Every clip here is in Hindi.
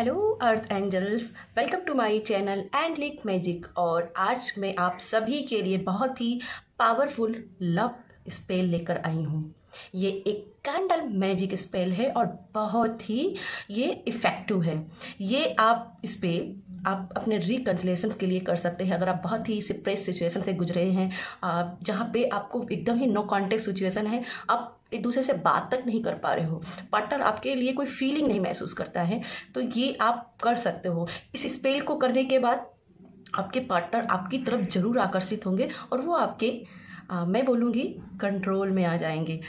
Hello earth angels, welcome to my channel angelic magic. और आज मैं आप सभी के लिए बहुत ही पावरफुल लव स्पेल लेकर आई हूँ। ये एक कैंडल मैजिक स्पेल है और बहुत ही ये इफ़ेक्टिव है। ये आप आप अपने रिकंसिलेशन के लिए कर सकते हैं। अगर आप बहुत ही सिप्रेस सिचुएशन से गुजरे हैं, जहाँ पे आपको एकदम ही नो कॉन्टेक्ट सिचुएशन है, आप एक दूसरे से बात तक नहीं कर पा रहे हो, पार्टनर आपके लिए कोई फीलिंग नहीं महसूस करता है, तो ये आप कर सकते हो। इस स्पेल को करने के बाद आपके पार्टनर आपकी तरफ जरूर आकर्षित होंगे और वो आपके मैं बोलूँगी कंट्रोल में आ जाएंगे।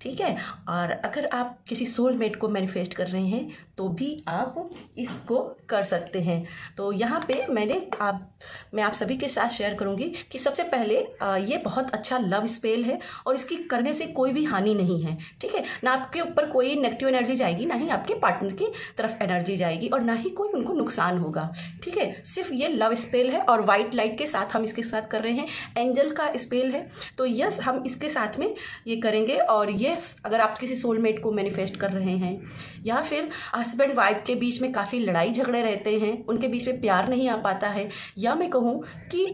ठीक है। और अगर आप किसी सोलमेट को मैनिफेस्ट कर रहे हैं तो भी आप इसको कर सकते हैं। तो यहाँ पे मैं आप सभी के साथ शेयर करूँगी कि सबसे पहले ये बहुत अच्छा लव स्पेल है और इसकी करने से कोई भी हानि नहीं है। ठीक है। ना आपके ऊपर कोई नेगेटिव एनर्जी जाएगी, ना ही आपके पार्टनर की तरफ एनर्जी जाएगी और ना ही कोई उनको नुकसान होगा। ठीक है। सिर्फ ये लव स्पेल है और वाइट लाइट के साथ हम इसके साथ कर रहे हैं। एंजल का स्पेल है, तो यस हम इसके साथ में ये करेंगे। और यस, अगर आप किसी सोलमेट को मैनिफेस्ट कर रहे हैं या फिर हस्बैंड वाइफ के बीच में काफ़ी लड़ाई झगड़े रहते हैं, उनके बीच में प्यार नहीं आ पाता है, या मैं कहूँ कि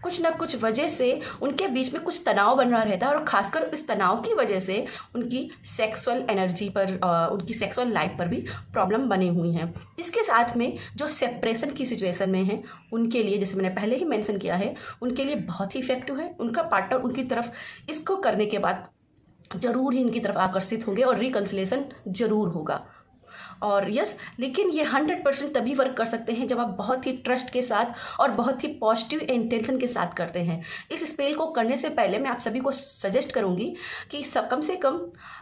कुछ ना कुछ वजह से उनके बीच में कुछ तनाव बन रहा रहता है और खासकर इस तनाव की वजह से उनकी सेक्सुअल एनर्जी पर उनकी सेक्सुअल लाइफ पर भी प्रॉब्लम बनी हुई हैं। इसके साथ में जो सेपरेशन की सिचुएशन में है उनके लिए, जैसे मैंने पहले ही मेंशन किया है, उनके लिए बहुत ही इफेक्टिव है। उनका पार्टनर उनकी तरफ इसको करने के बाद जरूर ही इनकी तरफ आकर्षित होंगे और रिकंसिलेशन जरूर होगा। और यस, लेकिन ये 100% तभी वर्क कर सकते हैं जब आप बहुत ही ट्रस्ट के साथ और बहुत ही पॉजिटिव इंटेंशन के साथ करते हैं। इस स्पेल को करने से पहले मैं आप सभी को सजेस्ट करूंगी कि कम से कम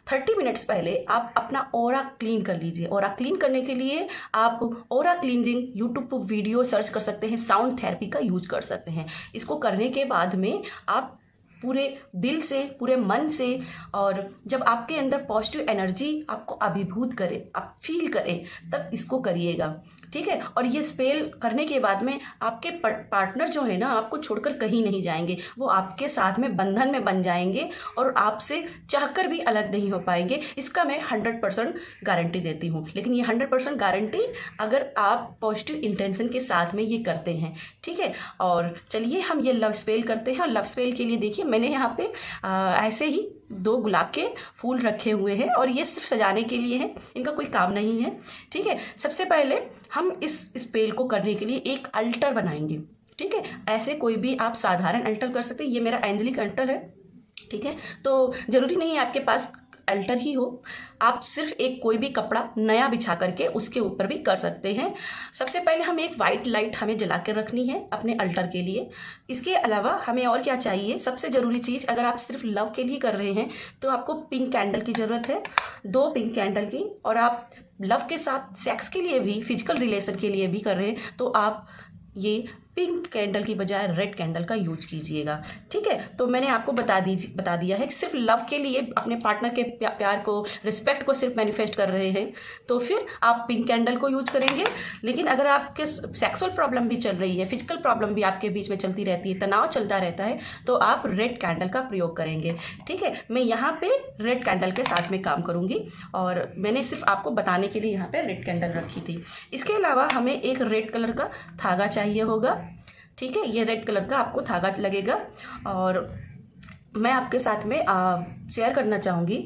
30 मिनट्स पहले आप अपना ऑरा क्लीन कर लीजिए। ऑरा क्लीन करने के लिए आप ऑरा क्लींजिंग यूट्यूब पर वीडियो सर्च कर सकते हैं, साउंड थेरेपी का यूज कर सकते हैं। इसको करने के बाद में आप पूरे दिल से, पूरे मन से, और जब आपके अंदर पॉजिटिव एनर्जी आपको अभिभूत करे, आप फील करें, तब इसको करिएगा। ठीक है। और ये स्पेल करने के बाद में आपके पार्टनर जो है ना, आपको छोड़कर कहीं नहीं जाएंगे। वो आपके साथ में बंधन में बन जाएंगे और आपसे चाहकर भी अलग नहीं हो पाएंगे। इसका मैं 100% गारंटी देती हूँ। लेकिन ये 100% गारंटी अगर आप पॉजिटिव इंटेंशन के साथ में ये करते हैं। ठीक है। और चलिए हम ये लव स्पेल करते हैं। और लव स्पेल के लिए देखिए, मैंने यहाँ पे ऐसे ही 2 गुलाब के फूल रखे हुए हैं और ये सिर्फ सजाने के लिए है, इनका कोई काम नहीं है। ठीक है। सबसे पहले हम इस स्पेल को करने के लिए एक अल्टर बनाएंगे। ठीक है। ऐसे कोई भी आप साधारण अल्टर कर सकते हैं। ये मेरा एंजलिक अल्टर है। ठीक है। तो जरूरी नहीं है आपके पास अल्टर ही हो, आप सिर्फ एक कोई भी कपड़ा नया बिछा करके उसके ऊपर भी कर सकते हैं। सबसे पहले हम एक वाइट लाइट हमें जला के रखनी है अपने अल्टर के लिए। इसके अलावा हमें और क्या चाहिए, सबसे ज़रूरी चीज़, अगर आप सिर्फ लव के लिए कर रहे हैं तो आपको पिंक कैंडल की ज़रूरत है, 2 पिंक कैंडल की। और आप लव के साथ सेक्स के लिए भी, फिजिकल रिलेशन के लिए भी कर रहे हैं तो आप ये पिंक कैंडल की बजाय रेड कैंडल का यूज कीजिएगा। ठीक है। तो मैंने आपको बता दिया है कि सिर्फ लव के लिए, अपने पार्टनर के प्यार को, रिस्पेक्ट को सिर्फ मैनिफेस्ट कर रहे हैं तो फिर आप पिंक कैंडल को यूज करेंगे। लेकिन अगर आपके सेक्सुअल प्रॉब्लम भी चल रही है, फिजिकल प्रॉब्लम भी आपके बीच में चलती रहती है, तनाव चलता रहता है, तो आप रेड कैंडल का प्रयोग करेंगे। ठीक है। मैं यहाँ पे रेड कैंडल के साथ में काम करूंगी और मैंने सिर्फ आपको बताने के लिए यहाँ पे रेड कैंडल रखी थी। इसके अलावा हमें एक रेड कलर का धागा चाहिए होगा। ठीक है। ये रेड कलर का आपको धागा लगेगा और मैं आपके साथ में शेयर करना चाहूँगी।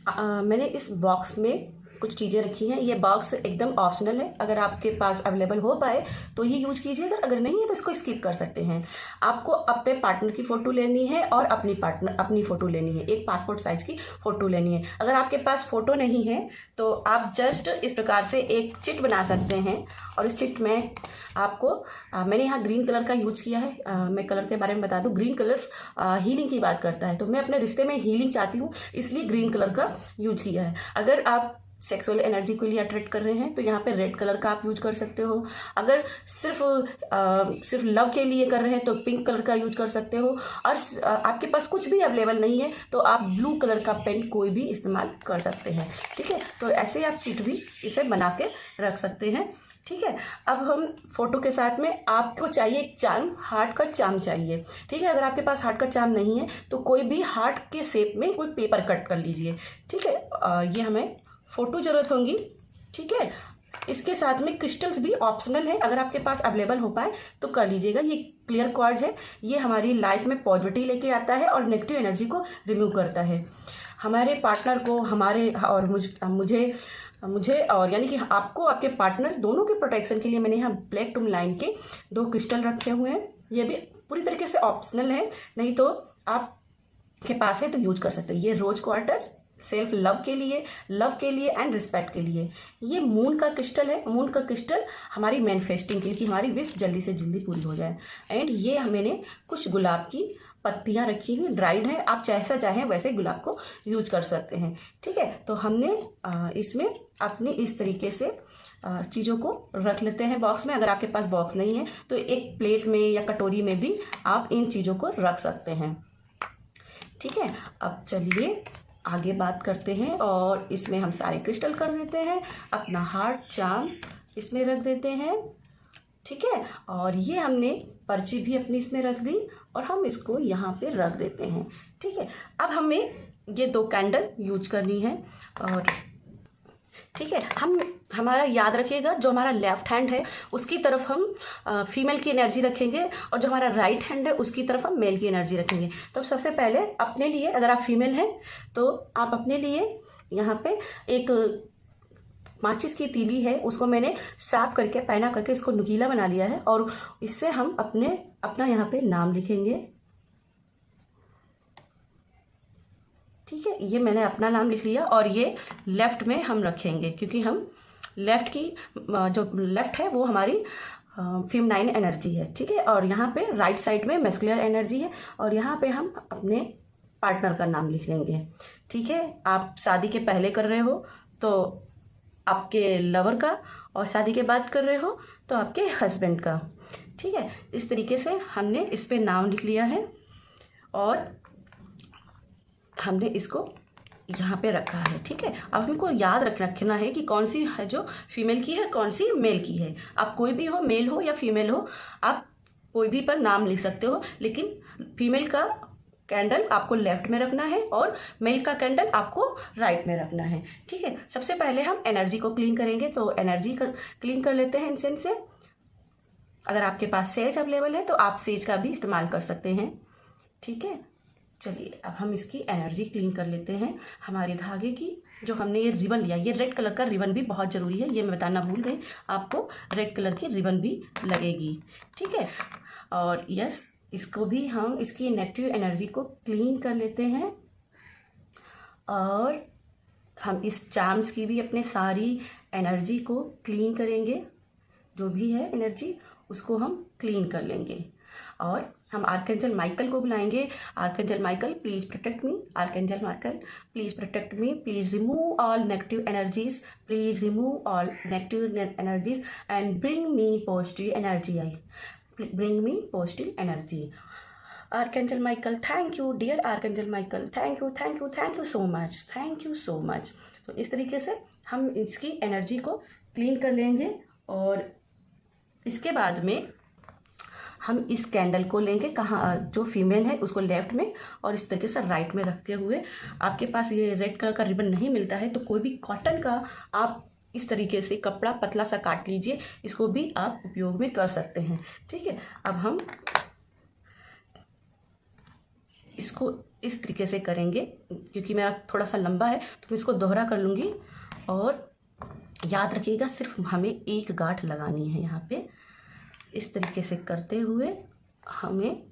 मैंने इस बॉक्स में कुछ चीज़ें रखी हैं। ये बॉक्स एकदम ऑप्शनल है, अगर आपके पास अवेलेबल हो पाए तो ये यूज कीजिएगा, अगर नहीं है तो इसको स्किप कर सकते हैं। आपको अपने पार्टनर की फ़ोटो लेनी है और अपनी फ़ोटो लेनी है, एक पासपोर्ट साइज की फ़ोटो लेनी है। अगर आपके पास फ़ोटो नहीं है तो आप जस्ट इस प्रकार से एक चिट बना सकते हैं। और इस चिट में आपको मैंने यहाँ ग्रीन कलर का यूज किया है। मैं कलर के बारे में बता दूँ, ग्रीन कलर हीलिंग की बात करता है, तो मैं अपने रिश्ते में हीलिंग चाहती हूँ, इसलिए ग्रीन कलर का यूज किया है। अगर आप सेक्सुअल एनर्जी के लिए अट्रैक्ट कर रहे हैं तो यहाँ पे रेड कलर का आप यूज कर सकते हो। अगर सिर्फ लव के लिए कर रहे हैं तो पिंक कलर का यूज कर सकते हो। और आपके पास कुछ भी अवेलेबल नहीं है तो आप ब्लू कलर का पेन कोई भी इस्तेमाल कर सकते हैं। ठीक है। तो ऐसे आप चिट भी इसे बना के रख सकते हैं। ठीक है। अब हम फोटो के साथ में आपको चाहिए एक चार्म, हार्ट का चार्म चाहिए। ठीक है। अगर आपके पास हार्ट का चार्म नहीं है तो कोई भी हार्ट के शेप में कोई पेपर कट कर लीजिए। ठीक है। ये हमें फ़ोटो ज़रूरत होंगी। ठीक है। इसके साथ में क्रिस्टल्स भी ऑप्शनल है, अगर आपके पास अवेलेबल हो पाए तो कर लीजिएगा। ये क्लियर क्वार्ट्ज है, ये हमारी लाइफ में पॉजिटिविटी लेके आता है और नेगेटिव एनर्जी को रिमूव करता है। हमारे पार्टनर को, हमारे और मुझे और यानी कि आपको, आपके पार्टनर दोनों के प्रोटेक्शन के लिए मैंने यहाँ ब्लैक टूरमलाइन के 2 क्रिस्टल रखे हुए हैं। ये भी पूरी तरीके से ऑप्शनल है, नहीं तो आपके पास है तो यूज कर सकते हैं। ये रोज क्वार्टज सेल्फ लव के लिए एंड रिस्पेक्ट के लिए। ये मून का क्रिस्टल है। मून का क्रिस्टल हमारी मैनिफेस्टिंग के लिए, कि हमारी विश जल्दी से जल्दी पूरी हो जाए। एंड ये मैंने कुछ गुलाब की पत्तियां रखी हुई, ड्राइड है, आप जैसा चाहें वैसे गुलाब को यूज कर सकते हैं। ठीक है, तो हमने इसमें अपनी इस तरीके से चीज़ों को रख लेते हैं बॉक्स में। अगर आपके पास बॉक्स नहीं है तो एक प्लेट में या कटोरी में भी आप इन चीज़ों को रख सकते हैं। ठीक है, अब चलिए आगे बात करते हैं। और इसमें हम सारे क्रिस्टल कर देते हैं, अपना हार्ट चार्म इसमें रख देते हैं। ठीक है, और ये हमने पर्ची भी अपनी इसमें रख दी और हम इसको यहाँ पे रख देते हैं। ठीक है, अब हमें ये 2 कैंडल यूज करनी है। और ठीक है, हमारा याद रखिएगा, जो हमारा लेफ्ट हैंड है उसकी तरफ हम फीमेल की एनर्जी रखेंगे और जो हमारा राइट हैंड है उसकी तरफ हम मेल की एनर्जी रखेंगे। तो सबसे पहले अपने लिए, अगर आप फीमेल हैं तो आप अपने लिए यहाँ पे एक माचिस की तीली है, उसको मैंने साफ करके पैना करके इसको नुकीला बना लिया है और इससे हम अपना यहाँ पे नाम लिखेंगे। ठीक है, ये मैंने अपना नाम लिख लिया और ये लेफ्ट में हम रखेंगे, क्योंकि हम जो लेफ्ट है वो हमारी फेमिनाइन एनर्जी है। ठीक है, और यहाँ पे राइट साइड में मैस्कुलर एनर्जी है और यहाँ पे हम अपने पार्टनर का नाम लिख लेंगे। ठीक है, आप शादी के पहले कर रहे हो तो आपके लवर का, और शादी के बाद कर रहे हो तो आपके हस्बैंड का। ठीक है, इस तरीके से हमने इस पे नाम लिख लिया है और हमने इसको यहाँ पे रखा है। ठीक है, अब हमको याद रखना है कि कौन सी है जो फीमेल की है, कौन सी मेल की है। आप कोई भी हो, मेल हो या फीमेल हो, आप कोई भी पर नाम लिख सकते हो, लेकिन फीमेल का कैंडल आपको लेफ्ट में रखना है और मेल का कैंडल आपको राइट में रखना है। ठीक है, सबसे पहले हम एनर्जी को क्लीन करेंगे, तो एनर्जी क्लीन कर लेते हैं इंसेंस से। अगर आपके पास सेज अवेलेबल है तो आप सेज का भी इस्तेमाल कर सकते हैं। ठीक है, चलिए अब हम इसकी एनर्जी क्लीन कर लेते हैं। हमारे धागे की, जो हमने ये रिबन लिया, ये रेड कलर का रिबन भी बहुत ज़रूरी है, ये मैं बताना भूल गई, आपको रेड कलर की रिबन भी लगेगी। ठीक है, और यस, इसको भी हम इसकी नेगेटिव एनर्जी को क्लीन कर लेते हैं और हम इस चार्म्स की भी अपने सारी एनर्जी को क्लीन करेंगे। जो भी है एनर्जी उसको हम क्लीन कर लेंगे और हम आर्कएंजल माइकल को बुलाएंगे। Archangel Michael, please protect me. Archangel Michael, please protect me. Please remove all negative energies. Please remove all negative energies and bring me positive energy. Bring me positive energy. Archangel Michael, thank you, dear Archangel Michael, thank you so much, thank you so much। तो इस तरीके से हम इसकी एनर्जी को क्लीन कर लेंगे और इसके बाद में हम इस कैंडल को लेंगे, कहाँ जो फीमेल है उसको लेफ्ट में और इस तरीके से राइट में रखते हुए, आपके पास ये रेड कलर का रिबन नहीं मिलता है तो कोई भी कॉटन का आप इस तरीके से कपड़ा पतला सा काट लीजिए, इसको भी आप उपयोग में कर सकते हैं। ठीक है, अब हम इसको इस तरीके से करेंगे, क्योंकि मेरा थोड़ा सा लंबा है तो मैं इसको दोहरा कर लूँगी। और याद रखिएगा, सिर्फ हमें एक गांठ लगानी है यहाँ पे। इस तरीके से करते हुए हमें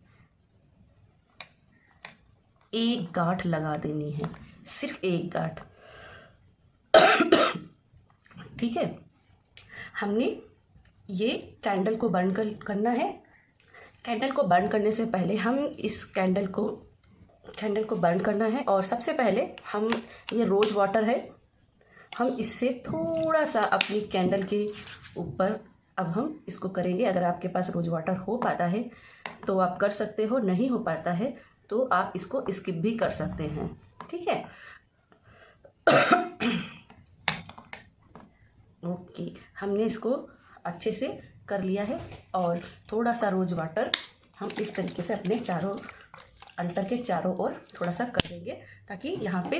एक गांठ लगा देनी है, सिर्फ एक गांठ। ठीक है, हमने ये कैंडल को बर्न करना है। कैंडल को बर्न करने से पहले हम इस कैंडल को बर्न करना है और सबसे पहले हम, ये रोज़ वाटर है, हम इससे थोड़ा सा अपनी कैंडल के ऊपर अब हम इसको करेंगे। अगर आपके पास रोज़ वाटर हो पाता है तो आप कर सकते हो, नहीं हो पाता है तो आप इसको स्किप भी कर सकते हैं। ठीक है, ओके, हमने इसको अच्छे से कर लिया है और थोड़ा सा रोज़ वाटर हम इस तरीके से अपने चारों अल्टर के चारों ओर थोड़ा सा कर देंगे, ताकि यहाँ पे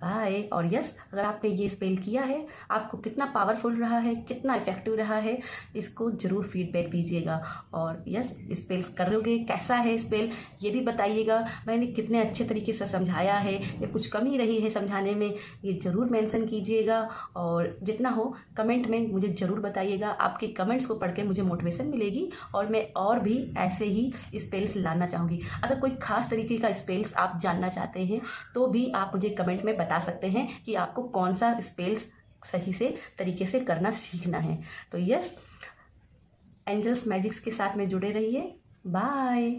बाय। और यस, अगर आपने ये स्पेल किया है, आपको कितना पावरफुल रहा है, कितना इफेक्टिव रहा है, इसको ज़रूर फीडबैक दीजिएगा। और यस, स्पेल्स करोगे, कैसा है स्पेल ये भी बताइएगा। मैंने कितने अच्छे तरीके से समझाया है या कुछ कमी रही है समझाने में, ये ज़रूर मेंशन कीजिएगा। और जितना हो कमेंट में मुझे ज़रूर बताइएगा। आपके कमेंट्स को पढ़ के मुझे मोटिवेशन मिलेगी और मैं और भी ऐसे ही स्पेल्स लाना चाहूँगी। अगर कोई खास तरीके का स्पेल्स आप जानना चाहते हैं तो भी आप मुझे कमेंट में बता सकते हैं कि आपको कौन सा स्पेल्स सही से तरीके से करना सीखना है। तो यस, एंजल्स मैजिक्स के साथ में जुड़े रहिए। बाय।